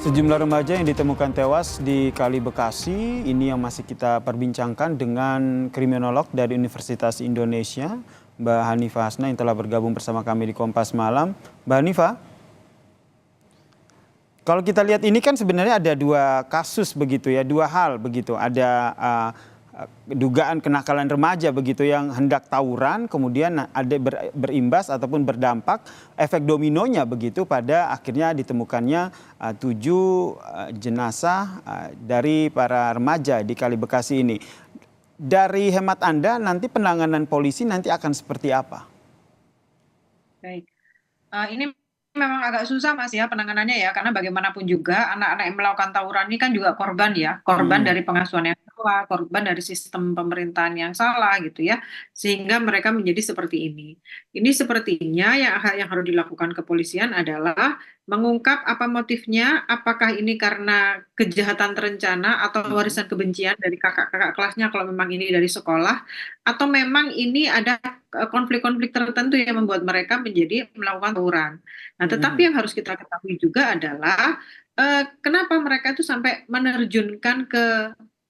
Sejumlah remaja yang ditemukan tewas di Kali Bekasi, ini yang masih kita perbincangkan dengan kriminolog dari Universitas Indonesia, Mbak Hanifah Hasna yang telah bergabung bersama kami di Kompas Malam. Mbak Hanifah, kalau kita lihat ini kan sebenarnya ada dua kasus begitu ya, dua hal begitu. Ada dugaan kenakalan remaja begitu yang hendak tawuran, kemudian ada berimbas ataupun berdampak efek dominonya begitu pada akhirnya ditemukannya 7 jenazah dari para remaja di Kali Bekasi ini. Dari hemat Anda nanti penanganan polisi nanti akan seperti apa? Baik, ini memang agak susah Mas ya penanganannya ya, karena bagaimanapun juga anak-anak yang melakukan tawuran ini kan juga korban ya, korban Mm-mm. dari pengasuhan yang salah, korban dari sistem pemerintahan yang salah gitu ya, sehingga mereka menjadi seperti ini. Ini sepertinya yang harus dilakukan kepolisian adalah mengungkap apa motifnya, apakah ini karena kejahatan terencana atau Mm-mm. warisan kebencian dari kakak-kakak kelasnya kalau memang ini dari sekolah, atau memang ini ada konflik-konflik tertentu yang membuat mereka menjadi melakukan tawuran. Nah, tetapi Mm-mm. yang harus kita ketahui juga adalah kenapa mereka itu sampai menerjunkan ke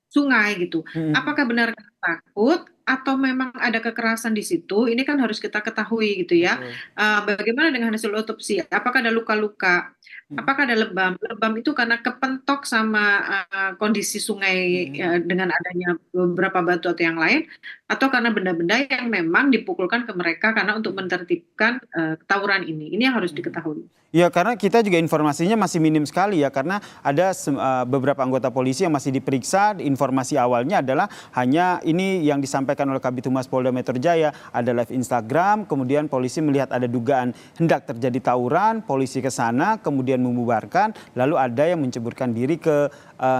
sungai gitu. Mm-mm. Apakah benar takut atau memang ada kekerasan di situ? Ini kan harus kita ketahui gitu ya. Betul. Bagaimana dengan hasil otopsi? Apakah ada luka-luka? Mm-mm. Apakah ada lebam? Lebam itu karena kepentok sama kondisi sungai Mm-mm. dengan adanya beberapa batu atau yang lain, atau karena benda-benda yang memang dipukulkan ke mereka karena untuk menertibkan tawuran ini. Ini yang harus Mm-mm. diketahui. Ya, karena kita juga informasinya masih minim sekali ya, karena ada beberapa anggota polisi yang masih diperiksa. Informasi awalnya adalah hanya ini yang disampaikan oleh Kabid Humas Polda Metro Jaya, ada live Instagram, kemudian polisi melihat ada dugaan hendak terjadi tawuran, polisi ke sana, kemudian membubarkan, lalu ada yang menceburkan diri ke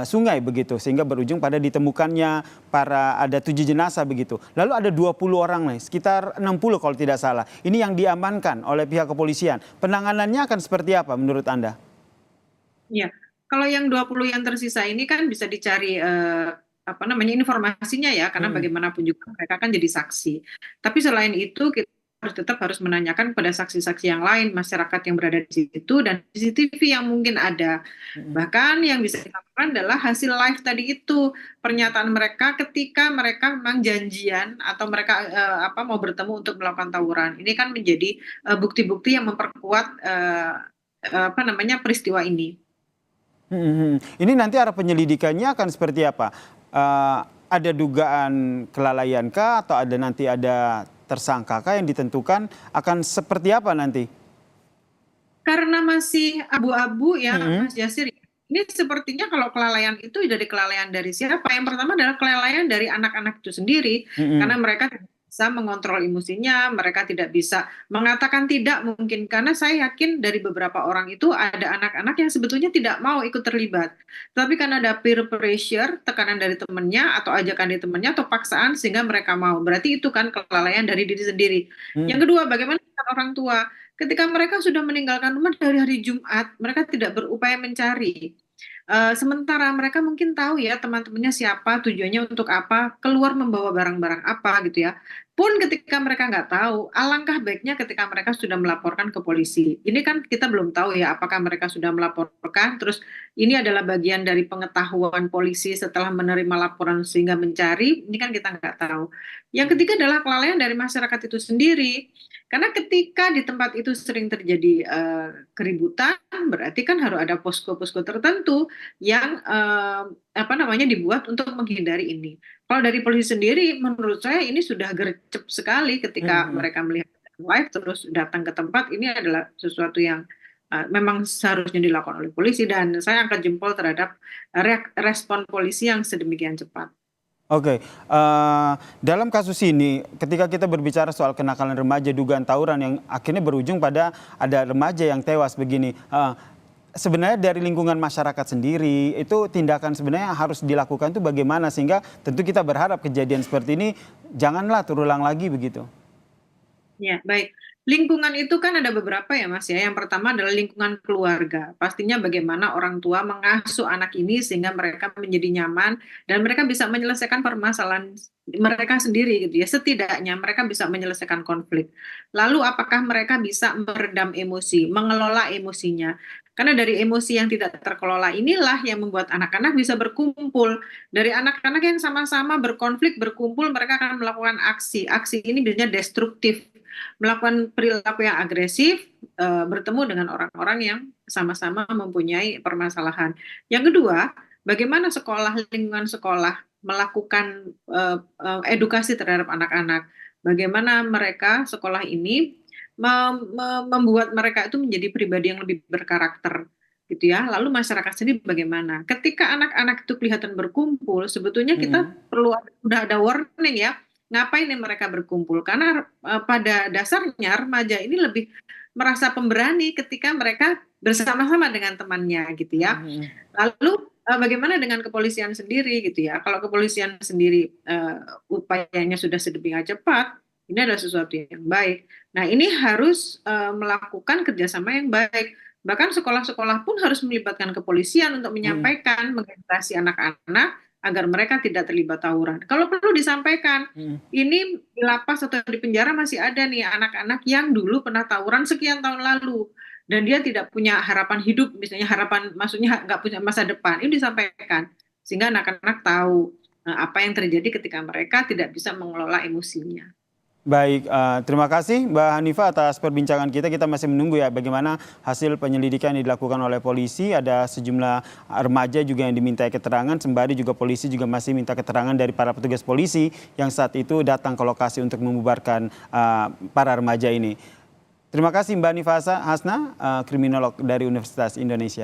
sungai begitu, sehingga berujung pada ditemukannya ada 7 jenazah begitu. Lalu ada 20 orang nih, sekitar 60 kalau tidak salah. Ini yang diamankan oleh pihak kepolisian. Penanganannya akan seperti apa menurut Anda? Ya, kalau yang 20 yang tersisa ini kan bisa dicari apa namanya informasinya ya, karena Mm-mm. bagaimanapun juga mereka kan jadi saksi. Tapi selain itu kita tetap harus menanyakan kepada saksi-saksi yang lain, masyarakat yang berada di situ dan CCTV yang mungkin ada. Mm-mm. Bahkan yang bisa dilakukan adalah hasil live tadi itu, pernyataan mereka ketika mereka memang janjian atau mereka apa mau bertemu untuk melakukan tawuran. Ini kan menjadi bukti-bukti yang memperkuat apa namanya peristiwa ini. Ini nanti arah penyelidikannya akan seperti apa? Ada dugaan kelalaian kah atau nanti ada tersangka kah yang ditentukan akan seperti apa nanti? Karena masih abu-abu ya Mm-mm. Mas Jasir, ini sepertinya kalau kelalaian itu dari kelalaian dari siapa? Yang pertama adalah kelalaian dari anak-anak itu sendiri, karena Mm-mm. mereka tidak bisa mengontrol emosinya, mereka tidak bisa mengatakan tidak mungkin, karena saya yakin dari beberapa orang itu ada anak-anak yang sebetulnya tidak mau ikut terlibat. Tapi karena ada peer pressure, tekanan dari temannya atau ajakan dari temannya atau paksaan sehingga mereka mau. Berarti itu kan kelalaian dari diri sendiri. Mm-mm. Yang kedua, bagaimana dengan orang tua? Ketika mereka sudah meninggalkan rumah dari hari Jumat, mereka tidak berupaya mencari. Sementara mereka mungkin tahu ya teman-temannya siapa, tujuannya untuk apa, keluar membawa barang-barang apa gitu ya. Pun ketika mereka nggak tahu, alangkah baiknya ketika mereka sudah melaporkan ke polisi. Ini kan kita belum tahu ya apakah mereka sudah melaporkan, terus ini adalah bagian dari pengetahuan polisi setelah menerima laporan sehingga mencari, ini kan kita nggak tahu. Yang ketiga adalah kelalaian dari masyarakat itu sendiri. Karena ketika di tempat itu sering terjadi keributan, berarti kan harus ada posko-posko tertentu yang apa namanya dibuat untuk menghindari ini. Kalau dari polisi sendiri, menurut saya ini sudah gercep sekali ketika Mm-mm. mereka melihat live terus datang ke tempat. Ini adalah sesuatu yang memang seharusnya dilakukan oleh polisi dan saya angkat jempol terhadap respon polisi yang sedemikian cepat. Oke, dalam kasus ini ketika kita berbicara soal kenakalan remaja dugaan tawuran yang akhirnya berujung pada ada remaja yang tewas begini. Sebenarnya dari lingkungan masyarakat sendiri itu tindakan sebenarnya harus dilakukan itu bagaimana sehingga tentu kita berharap kejadian seperti ini janganlah terulang lagi begitu. Ya, baik. Lingkungan itu kan ada beberapa ya, Mas ya. Yang pertama adalah lingkungan keluarga. Pastinya bagaimana orang tua mengasuh anak ini sehingga mereka menjadi nyaman dan mereka bisa menyelesaikan permasalahan mereka sendiri gitu ya. Setidaknya mereka bisa menyelesaikan konflik. Lalu apakah mereka bisa meredam emosi, mengelola emosinya? Karena dari emosi yang tidak terkelola inilah yang membuat anak-anak bisa berkumpul. Dari anak-anak yang sama-sama berkonflik, berkumpul, mereka akan melakukan aksi. Aksi ini biasanya destruktif, melakukan perilaku yang agresif, bertemu dengan orang-orang yang sama-sama mempunyai permasalahan. Yang kedua, bagaimana sekolah, lingkungan sekolah melakukan edukasi terhadap anak-anak. Bagaimana mereka sekolah ini membuat mereka itu menjadi pribadi yang lebih berkarakter gitu ya. Lalu masyarakat sendiri bagaimana? Ketika anak-anak itu kelihatan berkumpul, sebetulnya kita Mm-mm. perlu udah ada warning ya. Ngapain nih mereka berkumpul? Karena pada dasarnya remaja ini lebih merasa pemberani ketika mereka bersama-sama dengan temannya gitu ya. Mm-mm. Lalu bagaimana dengan kepolisian sendiri gitu ya? Kalau kepolisian sendiri upayanya sudah sedemikian cepat, ini adalah sesuatu yang baik. Nah, ini harus melakukan kerjasama yang baik. Bahkan sekolah-sekolah pun harus melibatkan kepolisian untuk Mm-mm. menyampaikan, mengedukasi anak-anak agar mereka tidak terlibat tawuran. Kalau perlu disampaikan, Mm-mm. ini di lapas atau di penjara masih ada nih anak-anak yang dulu pernah tawuran sekian tahun lalu dan dia tidak punya harapan hidup, misalnya harapan, maksudnya nggak punya masa depan. Ini disampaikan sehingga anak-anak tahu apa yang terjadi ketika mereka tidak bisa mengelola emosinya. Baik, terima kasih Mbak Hanifah atas perbincangan kita. Kita masih menunggu ya bagaimana hasil penyelidikan yang dilakukan oleh polisi. Ada sejumlah remaja juga yang diminta keterangan. Sembari juga polisi juga masih minta keterangan dari para petugas polisi yang saat itu datang ke lokasi untuk membubarkan para remaja ini. Terima kasih Mbak Hanifah Hasna, kriminolog dari Universitas Indonesia.